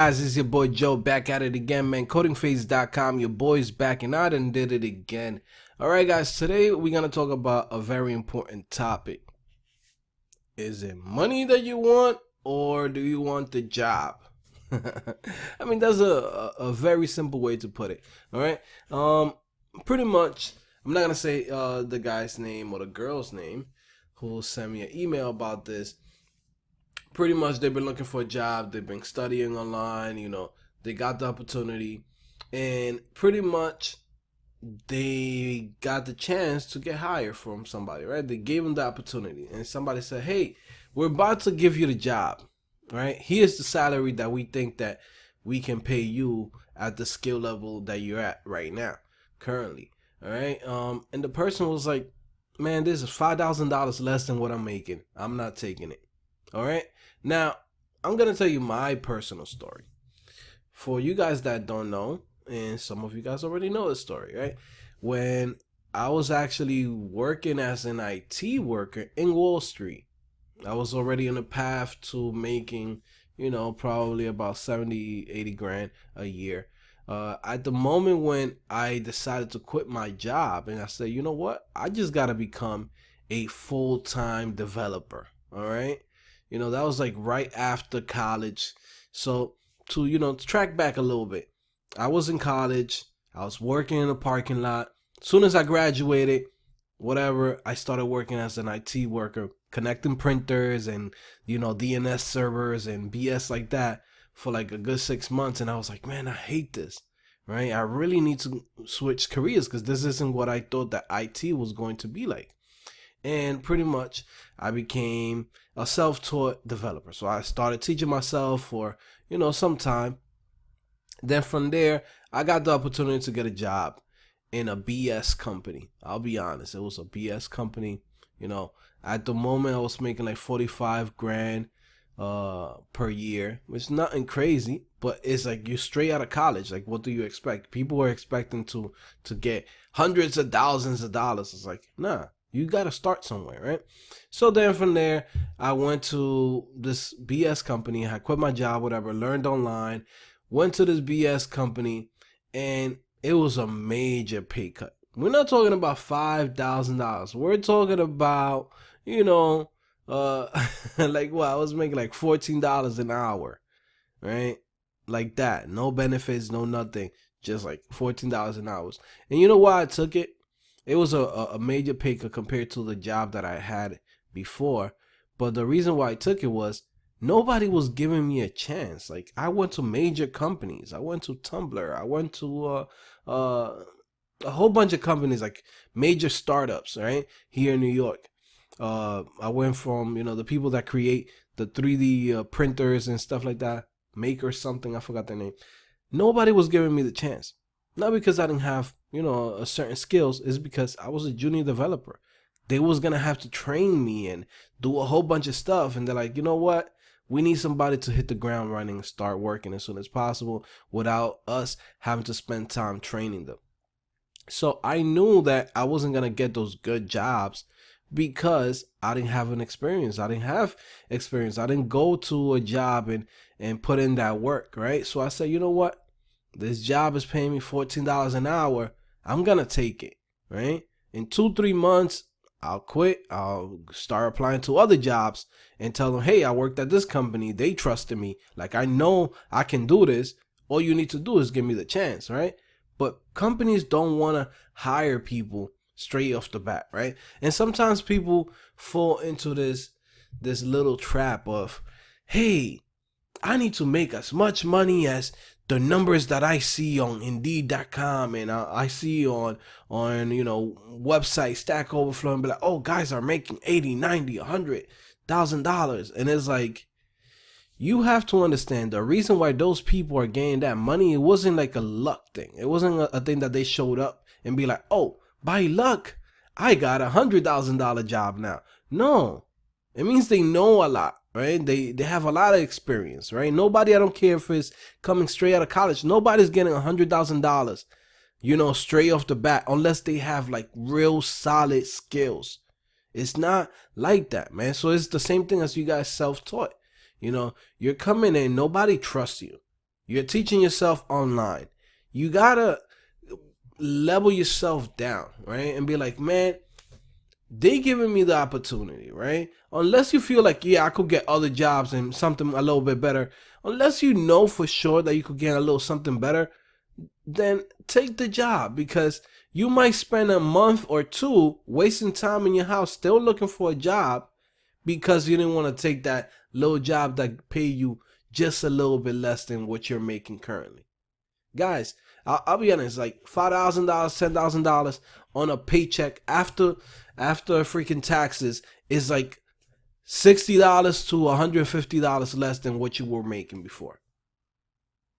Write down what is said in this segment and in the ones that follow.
Guys, it's your boy Joe back at it again, man. CodingPhase.com, your boy's back and I done did it again. Alright guys, today we're going to talk about a very important topic. Is it money that you want or do you want the job? I mean, that's a very simple way to put it. Alright, pretty much, I'm not going to say the guy's name or the girl's name who sent me an email about this. Pretty much they've been looking for a job, they've been studying online, they got the opportunity, and pretty much they got the chance to get hired from somebody, right? They gave them the opportunity and somebody said, hey, we're about to give you the job, right? Here's the salary that we think that we can pay you at the skill level that you're at right now, currently. All right. And the person was like, man, this is $5,000 less than what I'm making. I'm not taking it. All right. Now, I'm going to tell you my personal story. For you guys that don't know, and some of you guys already know the story, right? When I was actually working as an IT worker in Wall Street, I was already on a path to making, probably about 70, 80 grand a year. At the moment when I decided to quit my job and I said, you know what? I just got to become a full-time developer, all right? That was like right after college. So to track back a little bit, I was in college. I was working in a parking lot. As soon as I graduated, I started working as an IT worker, connecting printers and, DNS servers and BS like that for like a good 6 months. And I was like, man, I hate this, right? I really need to switch careers because this isn't what I thought that IT was going to be like. And pretty much I became a self-taught developer. So I started teaching myself for, some time. Then from there, I got the opportunity to get a job in a BS company. I'll be honest, it was a BS company. At the moment I was making like 45 grand per year, which is nothing crazy, but it's like you're straight out of college. Like, what do you expect? People were expecting to get hundreds of thousands of dollars. It's like, nah. You got to start somewhere, right? So then from there, I went to this BS company. I quit my job, whatever, learned online, went to this BS company, and it was a major pay cut. We're not talking about $5,000. We're talking about, like what? I was making like $14 an hour, right? Like that. No benefits, no nothing. Just like $14 an hour. And you know why I took it? It was a major pay cut compared to the job that I had before. But the reason why I took it was nobody was giving me a chance. Like, I went to major companies. I went to Tumblr. I went to a whole bunch of companies, like major startups, right? Here in New York. I went from, the people that create the 3D printers and stuff like that. Maker something. I forgot their name. Nobody was giving me the chance. Not because I didn't have, a certain skills. It's because I was a junior developer. They was going to have to train me and do a whole bunch of stuff. And they're like, you know what? We need somebody to hit the ground running and start working as soon as possible without us having to spend time training them. So I knew that I wasn't going to get those good jobs because I didn't have an experience. I didn't have experience. I didn't go to a job and put in that work, right? So I said, you know what? This job is paying me $14 an hour. I'm going to take it, right? In 2-3 months, I'll quit. I'll start applying to other jobs and tell them, hey, I worked at this company. They trusted me. Like, I know I can do this. All you need to do is give me the chance, right? But companies don't want to hire people straight off the bat, right? And sometimes people fall into this little trap of, hey, I need to make as much money as the numbers that I see on Indeed.com and I see on website Stack Overflow and be like, oh, guys are making 80, 90, $100,000. And it's like, you have to understand the reason why those people are getting that money. It wasn't like a luck thing. It wasn't a thing that they showed up and be like, oh, by luck, I got $100,000 job now. No, it means they know a lot. Right? They have a lot of experience, right? Nobody, I don't care if it's coming straight out of college, nobody's getting $100,000, straight off the bat, unless they have like real solid skills. It's not like that, man. So it's the same thing as you guys self-taught. You're coming in, nobody trusts you. You're teaching yourself online. You gotta level yourself down, right? And be like, man, they giving me the opportunity, right? Unless you feel like, yeah, I could get other jobs and something a little bit better. Unless you know for sure that you could get a little something better, then take the job, because you might spend a month or two wasting time in your house still looking for a job because you didn't want to take that little job that pay you just a little bit less than what you're making currently. Guys, I'll be honest, like $5,000, $10,000 on a paycheck after freaking taxes is like $60 to $150 less than what you were making before.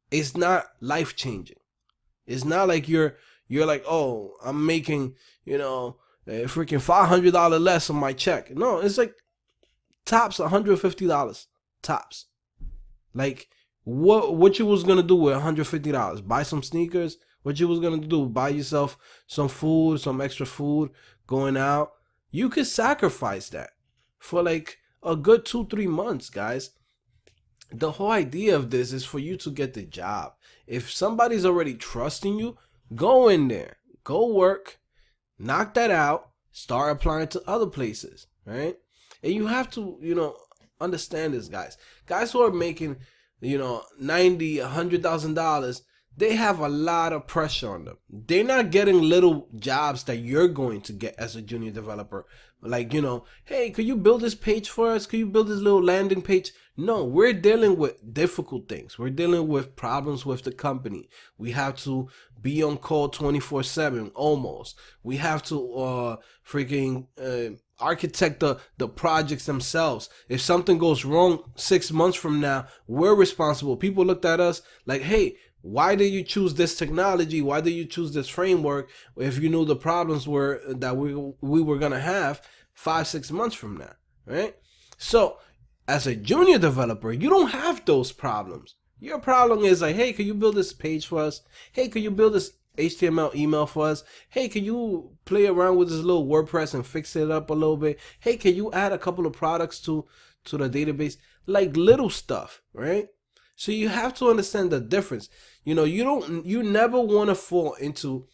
It's not life changing. It's not like you're like, oh, I'm making, freaking $500 less on my check. No, it's like tops $150 tops. Like what you was gonna do with $150? Buy some sneakers? What you was gonna do? Buy yourself some food, some extra food, going out? You could sacrifice that for like a good 2-3 months, guys. The whole idea of this is for you to get the job. If somebody's already trusting you, go in there, go work, knock that out, start applying to other places, right? And you have to, understand this, guys. Guys who are making, $90,000, $100,000, they have a lot of pressure on them. They're not getting little jobs that you're going to get as a junior developer. Like, hey, could you build this page for us? Could you build this little landing page? No, we're dealing with difficult things. We're dealing with problems with the company. We have to be on call 24/7 almost. We have to architect the projects themselves. If something goes wrong 6 months from now, we're responsible. People looked at us like, hey, why did you choose this technology? Why did you choose this framework if you knew the problems were that we were gonna have 5-6 months from now, right? So as a junior developer, you don't have those problems. Your problem is like, hey, can you build this page for us? Hey, can you build this HTML email for us? Hey, can you play around with this little WordPress and fix it up a little bit? Hey, can you add a couple of products to the database? Like little stuff, right? So you have to understand the difference. You never want to fall into,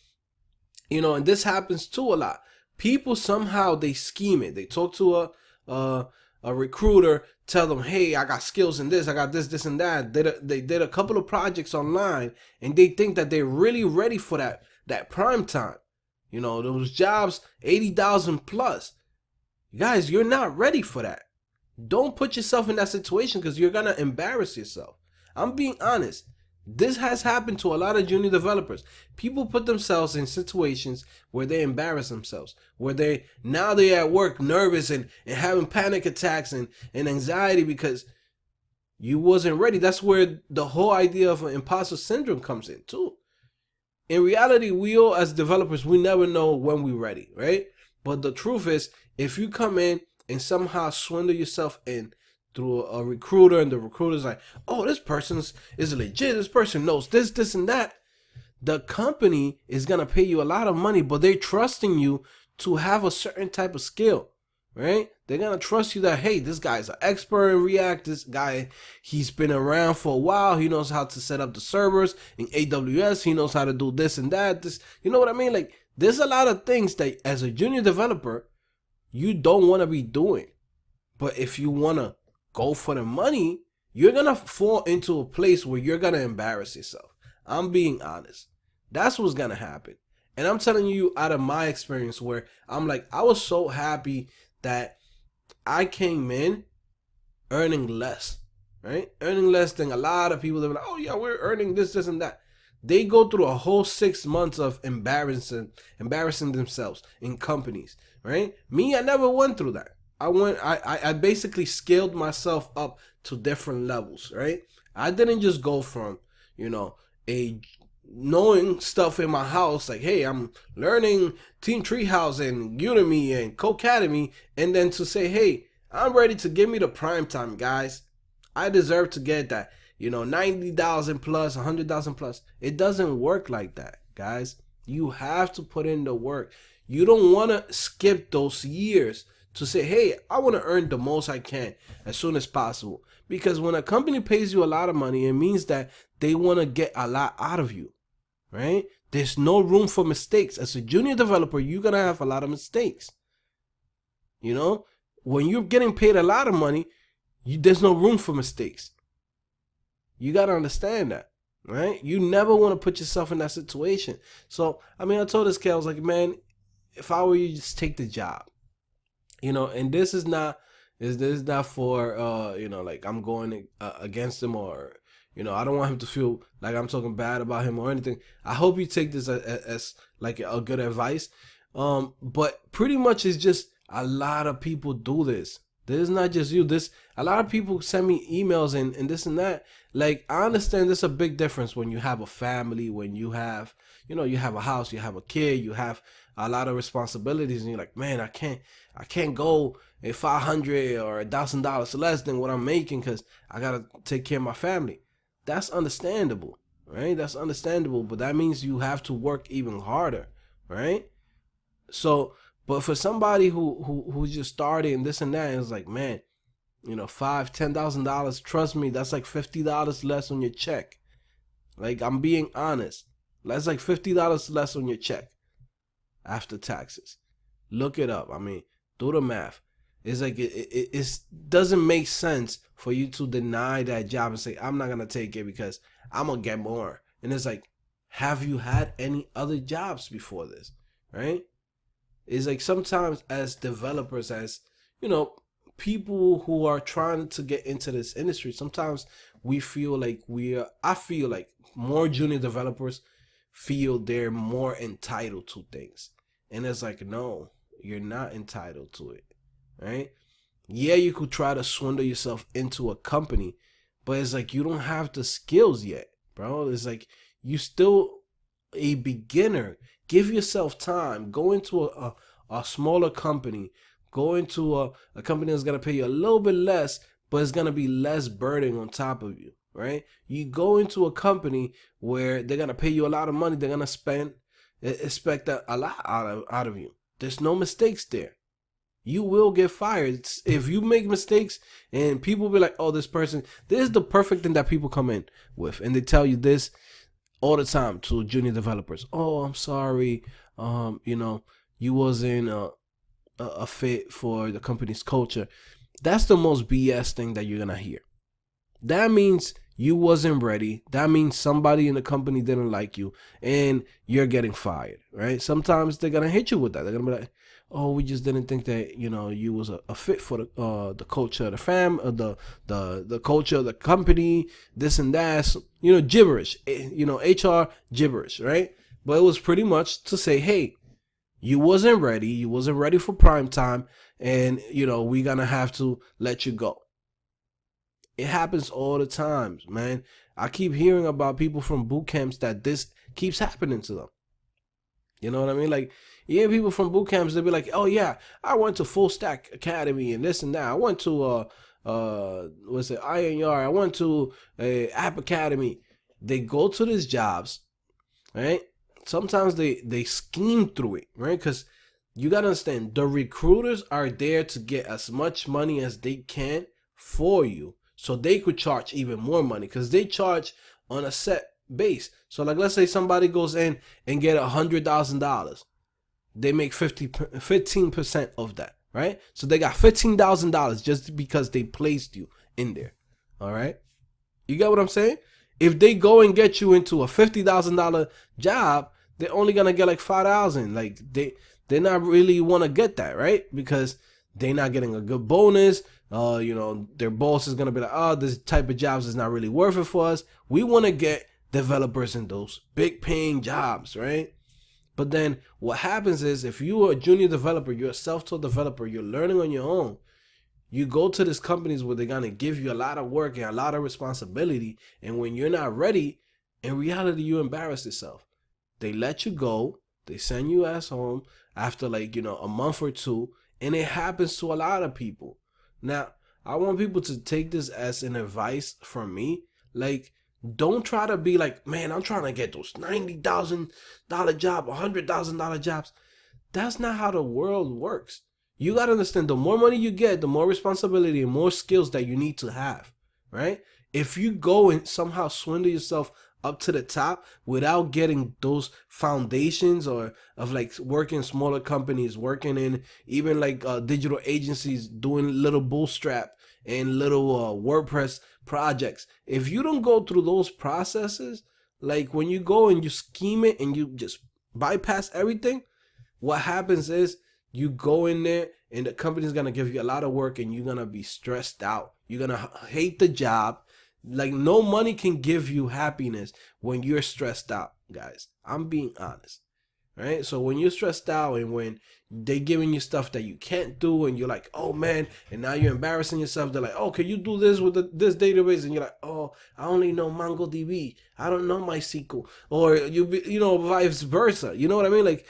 and this happens too a lot. People somehow they scheme it. They talk to a recruiter, tell them, hey, I got skills in this, I got this, and that. They did a couple of projects online, and they think that they're really ready for that prime time. Those jobs, 80,000 plus. Guys, you're not ready for that. Don't put yourself in that situation because you're gonna embarrass yourself. I'm being honest. This has happened to a lot of junior developers. People put themselves in situations where they embarrass themselves, where they're at work nervous and having panic attacks and anxiety because you wasn't ready. That's where the whole idea of imposter syndrome comes in too. In reality, we all as developers, we never know when we're ready, right? But the truth is, if you come in and somehow swindle yourself in through a recruiter, and the recruiter's like, oh, this person is legit, this person knows this and that, the company is gonna pay you a lot of money, but they're trusting you to have a certain type of skill, right? They're gonna trust you that, hey, this guy's an expert in React, this guy, he's been around for a while, he knows how to set up the servers in AWS, he knows how to do this and that, this, you know what I mean? Like, there's a lot of things that as a junior developer you don't want to be doing. But if you want to go for the money, you're going to fall into a place where you're going to embarrass yourself. I'm being honest. That's what's going to happen. And I'm telling you out of my experience where I'm like, I was so happy that I came in earning less, right? Earning less than a lot of people that were like, oh yeah, we're earning this and that. They go through a whole 6 months of embarrassing themselves in companies, right? Me, I never went through that. I basically scaled myself up to different levels, right? I didn't just go from, knowing stuff in my house, like, hey, I'm learning Team Treehouse and Udemy and Codecademy, and then to say, hey, I'm ready to give me the prime time, guys. I deserve to get that, 90,000 plus, 100,000 plus. It doesn't work like that, guys. You have to put in the work. You don't want to skip those years to say, hey, I want to earn the most I can as soon as possible. Because when a company pays you a lot of money, it means that they want to get a lot out of you, right? There's no room for mistakes. As a junior developer, you're going to have a lot of mistakes. You know, when you're getting paid a lot of money, there's no room for mistakes. You got to understand that, right? You never want to put yourself in that situation. So, I mean, I told this kid, I was like, man, if I were you, just take the job. You know, and this is not for you know, like I'm going against him, or you know, I don't want him to feel like I'm talking bad about him or anything. I hope you take this as like a good advice. But pretty much it's just a lot of people do this. This is not just you. A lot of people send me emails and this and that. Like, I understand there's a big difference when you have a family, when you have, you know, you have a house, you have a kid, you have a lot of responsibilities, and you're like, man, I can't go at $500 or $1,000 less than what I'm making because I gotta take care of my family. That's understandable, right? That's understandable, but that means you have to work even harder, right? So, but for somebody who's just starting and this and that, it's like, man, you know, $5,000-$10,000. Trust me, that's like $50 less on your check. Like, I'm being honest. That's like $50 less on your check after taxes. Look it up. I mean, do the math. It's like it doesn't make sense for you to deny that job and say, I'm not gonna take it because I'm gonna get more. And it's like, have you had any other jobs before this, right? It's like sometimes as developers, as you know, people who are trying to get into this industry, sometimes we feel like I feel like more junior developers feel they're more entitled to things. And it's like, no, you're not entitled to it, right? Yeah, you could try to swindle yourself into a company, but it's like you don't have the skills yet, bro. It's like you still a beginner. Give yourself time. Go into a smaller company. Go into a company that's going to pay you a little bit less, but it's going to be less burden on top of you, right? You go into a company where they're going to pay you a lot of money. They're going to expect a lot out of you. There's no mistakes there. You will get fired. If you make mistakes and people be like, oh, this is the perfect thing that people come in with. And they tell you this all the time to junior developers. Oh, I'm sorry. You know, you wasn't a fit for the company's culture. That's the most BS thing that you're going to hear. That means you wasn't ready. That means somebody in the company didn't like you and you're getting fired, right? Sometimes they're going to hit you with that. They're going to be like, oh, we just didn't think that, you know, you was a fit for the culture of the the culture of the company, this and that, so, you know, gibberish, you know, HR gibberish, right? But it was pretty much to say, hey, you wasn't ready for prime time, and, you know, we're going to have to let you go. It happens all the time, man. I keep hearing about people from boot camps that this keeps happening to them. You know what I mean? Like, yeah, people from boot camps, they'll be like, oh yeah, I went to Full Stack Academy and this and that. I went to what's it, INR. I went to App Academy. They go to these jobs, right? Sometimes they scheme through it, right? Because you gotta understand, the recruiters are there to get as much money as they can for you, so they could charge even more money, because they charge on a set base. So like, let's say somebody goes in and get $100,000. They make 15% of that, right? So they got $15,000 just because they placed you in there. All right, you get what I'm saying? If they go and get you into a $50,000 job, they're only gonna get like $5,000. Like they not really want to get that, right? Because they're not getting a good bonus. You know, their boss is gonna be like, oh, this type of jobs is not really worth it for us. We want to get developers in those big paying jobs, right? But then what happens is, if you are a junior developer, you're a self-taught developer, you're learning on your own, you go to these companies where they're going to give you a lot of work and a lot of responsibility. And when you're not ready, in reality, you embarrass yourself. They let you go. They send you ass home after, like, you know, a month or two. And it happens to a lot of people. Now, I want people to take this as an advice from me. Like, don't try to be like, man, I'm trying to get those $90,000 job, $100,000 jobs. That's not how the world works. You got to understand, the more money you get, the more responsibility and more skills that you need to have, right? If you go and somehow swindle yourself up to the top without getting those foundations or of like working smaller companies, working in even like digital agencies, doing little bootstrap and little WordPress projects, if you don't go through those processes, like when you go and you scheme it and you just bypass everything, what happens is you go in there and the company's gonna give you a lot of work and you're gonna be stressed out. You're gonna hate the job. Like, no money can give you happiness when you're stressed out, guys. I'm being honest, right? So when you're stressed out and when they giving you stuff that you can't do and you're like, oh man, and now you're embarrassing yourself. They're like, oh, can you do this with this database? And you're like, oh, I only know MongoDB. I don't know MySQL. Or vice versa. You know what I mean? Like,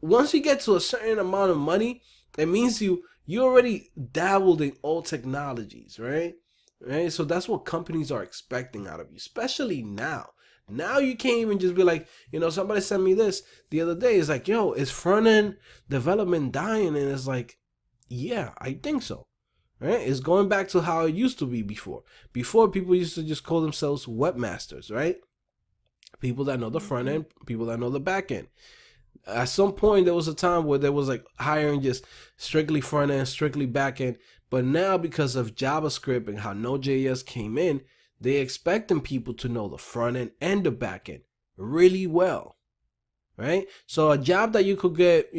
once you get to a certain amount of money, it means you already dabbled in all technologies, right? Right? So that's what companies are expecting out of you, especially now. Now you can't even just be like, somebody sent me this the other day. It's like, yo, is front end development dying? And it's like, yeah, I think so. Right? It's going back to how it used to be before. Before, people used to just call themselves webmasters, right? People that know the front end, people that know the back end. At some point, there was a time where there was like hiring just strictly front end, strictly back end. But now, because of JavaScript and how Node.js came in, they expecting people to know the front end and the back end really well, right? So a job that you could get,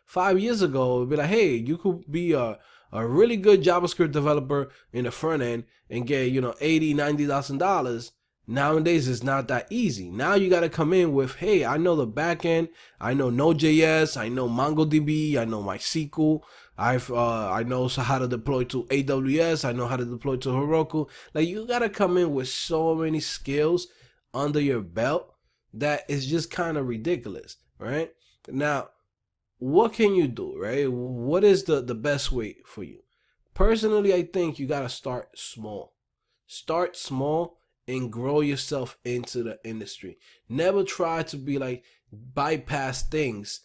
5 years ago would be like, hey, you could be a really good JavaScript developer in the front end and get, $80,000, $90,000. Nowadays, it's not that easy. Now you got to come in with, hey, I know the back end, I know Node.js, I know MongoDB, I know MySQL, I know how to deploy to AWS, I know how to deploy to Heroku. Like, you got to come in with so many skills under your belt that is just kind of ridiculous, right? Now, what can you do, right? What is the best way for you? Personally, I think you got to start small. Start small and grow yourself into the industry. Never try to be like bypass things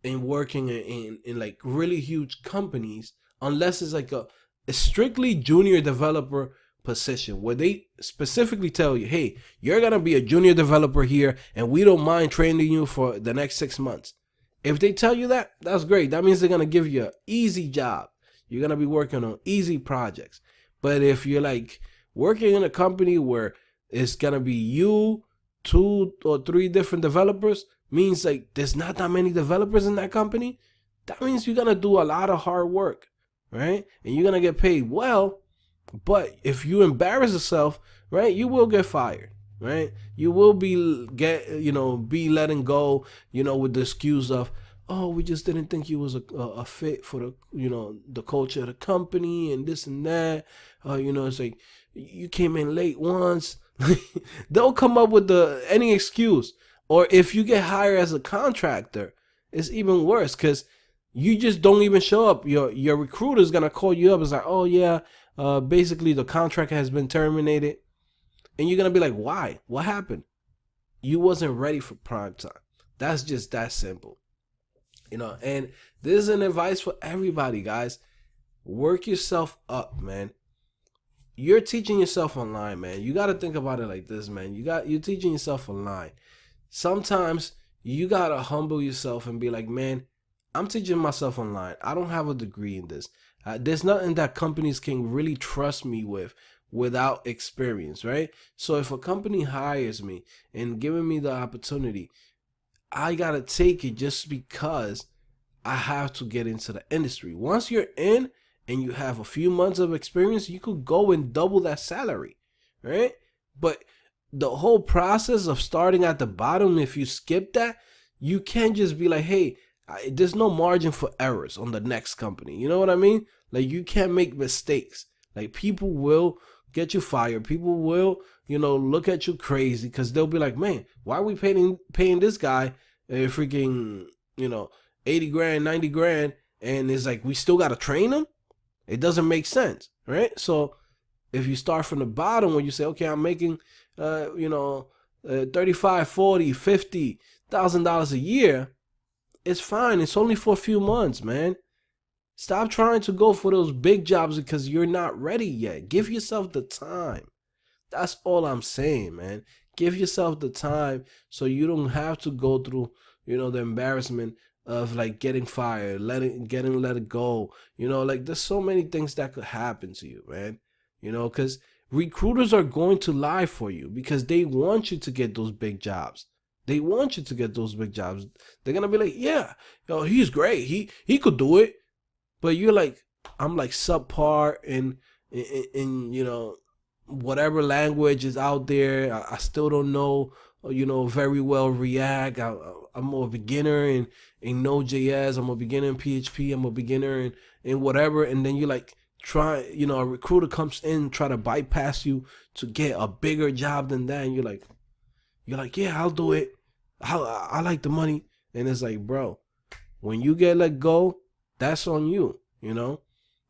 and working in like really huge companies unless it's like a strictly junior developer position where they specifically tell you, hey, you're gonna be a junior developer here and we don't mind training you for the next 6 months. If they tell you that, that's great. That means they're gonna give you an easy job. You're gonna be working on easy projects. But if you're like working in a company where it's gonna be you, 2 or 3 different developers, means like there's not that many developers in that company. That means you're gonna do a lot of hard work, right? And you're gonna get paid well. But if you embarrass yourself, right, you will get fired, right? You will be letting go, with the excuse of, oh, we just didn't think you was a fit for the, the culture of the company and this and that. It's like you came in late once. They'll come up with any excuse. Or if you get hired as a contractor, it's even worse because you just don't even show up. Your recruiter is gonna call you up. It's like, oh yeah, basically the contract has been terminated, and you're gonna be like, why? What happened? You wasn't ready for prime time. That's just that simple, And this is an advice for everybody, guys. Work yourself up, man. You're teaching yourself online, man. You got to think about it like this, man. You're teaching yourself online. Sometimes you got to humble yourself and be like, man, I'm teaching myself online. I don't have a degree in this. There's nothing that companies can really trust me with without experience, right? So if a company hires me and giving me the opportunity, I got to take it just because I have to get into the industry. Once you're in and you have a few months of experience, you could go and double that salary, right? But the whole process of starting at the bottom, if you skip that, you can't just be like, hey, there's no margin for errors on the next company. You know what I mean? Like, you can't make mistakes. Like, people will get you fired. People will, look at you crazy because they'll be like, man, why are we paying this guy freaking, 80 grand, 90 grand? And it's like, we still got to train him? It doesn't make sense, right? So if you start from the bottom when you say, okay, I'm making, $35, $40, $50,000 a year, it's fine. It's only for a few months, man. Stop trying to go for those big jobs because you're not ready yet. Give yourself the time. That's all I'm saying, man. Give yourself the time so you don't have to go through, the embarrassment of like getting fired, getting let go. Like there's so many things that could happen to you, man. Because recruiters are going to lie for you because they want you to get those big jobs. They want you to get those big jobs. They're gonna be like, yeah, he's great. He could do it. But you're like, I'm like subpar in whatever language is out there. I still don't know very well React. I'm a beginner in Node.js. I'm a beginner in PHP. I'm a beginner in whatever. And then you like try, a recruiter comes in, try to bypass you to get a bigger job than that. And you're like, yeah, I'll do it. I like the money. And it's like, bro, when you get let go, that's on you, And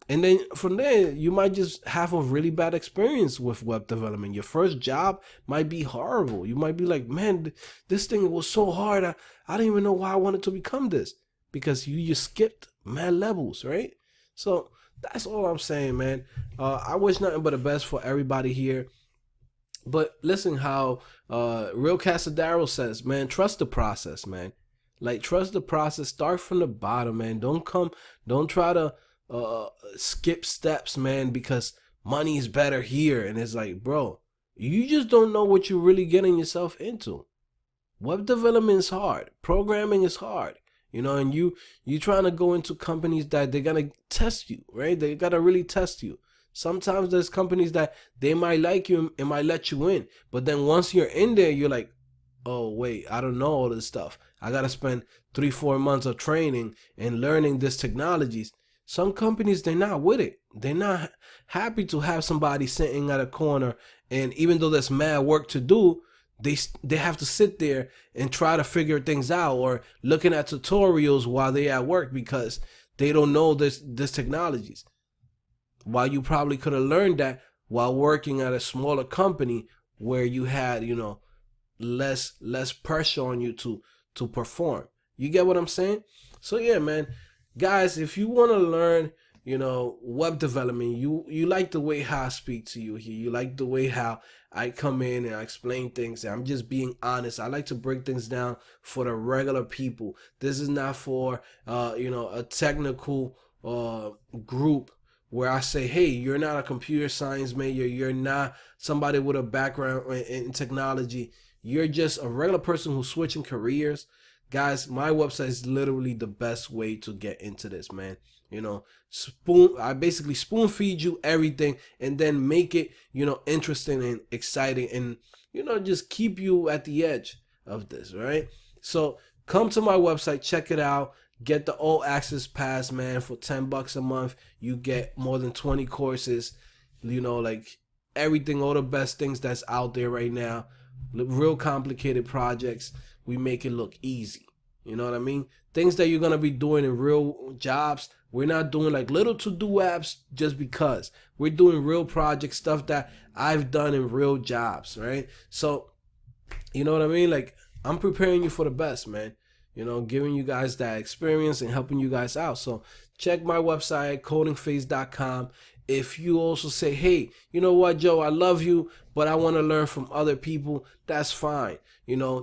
then from there, you might just have a really bad experience with web development. Your first job might be horrible. You might be like, man, this thing was so hard. I didn't even know why I wanted to become this. Because you just skipped mad levels, right? So that's all I'm saying, man. I wish nothing but the best for everybody here. But listen how Real Casadaro says, man, trust the process, man. Like, trust the process. Start from the bottom, man. Don't try to skip steps, man, because money is better here. And it's like, bro, you just don't know what you're really getting yourself into. Web development is hard. Programming is hard. And you trying to go into companies that they're going to test you, right? They got to really test you. Sometimes there's companies that they might like you and might let you in. But then once you're in there, you're like, oh, wait, I don't know all this stuff. I got to spend 3-4 months of training and learning these technologies. Some companies, they're not with it. They're not happy to have somebody sitting at a corner. And even though there's mad work to do, they have to sit there and try to figure things out or looking at tutorials while they're at work because they don't know this technologies. While you probably could have learned that while working at a smaller company where you had, less pressure on you to perform. You get what I'm saying? So yeah, man, guys, if you want to learn, web development, you like the way how I speak to you here. You like the way how I come in and I explain things. I'm just being honest. I like to break things down for the regular people. This is not for a technical group where I say, hey, you're not a computer science major. You're not somebody with a background in technology. You're just a regular person who's switching careers. Guys, my website is literally the best way to get into this, man. I basically spoon feed you everything and then make it, interesting and exciting and, just keep you at the edge of this, right? So come to my website, check it out. Get the all access pass, man, for $10 a month. You get more than 20 courses, like everything, all the best things that's out there right now. Real complicated projects. We make it look easy. You know what I mean? Things that you're going to be doing in real jobs. We're not doing like little to-do apps just because. We're doing real project stuff that I've done in real jobs, right? So, you know what I mean? Like, I'm preparing you for the best, man. Giving you guys that experience and helping you guys out. So check my website, CodingPhase.com. If you also say, hey, you know what, Joe, I love you, but I want to learn from other people, that's fine.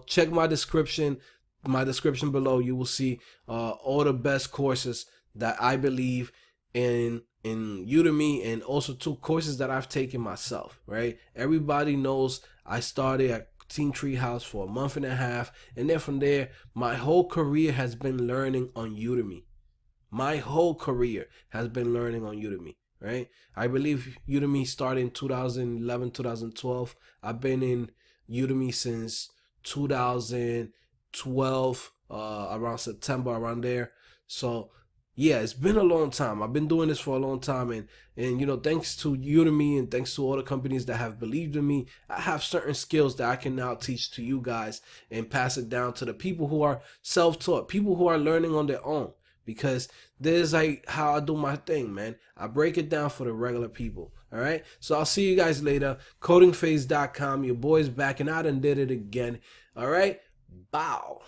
Check my description below. You will see all the best courses that I believe in Udemy, and also 2 courses that I've taken myself, right? Everybody knows I started at Team Treehouse for a month and a half, and then from there my whole career has been learning on Udemy. My whole career has been learning on Udemy, right? I believe Udemy started in 2011, 2012. I've been in Udemy since 2012, around September, around there. So yeah, it's been a long time. I've been doing this for a long time, and thanks to Udemy and thanks to all the companies that have believed in me, I have certain skills that I can now teach to you guys and pass it down to the people who are self-taught, people who are learning on their own. Because this is like how I do my thing, man. I break it down for the regular people. All right. So I'll see you guys later. CodingPhase.com. Your boy's back and I done did it again. All right. Bow.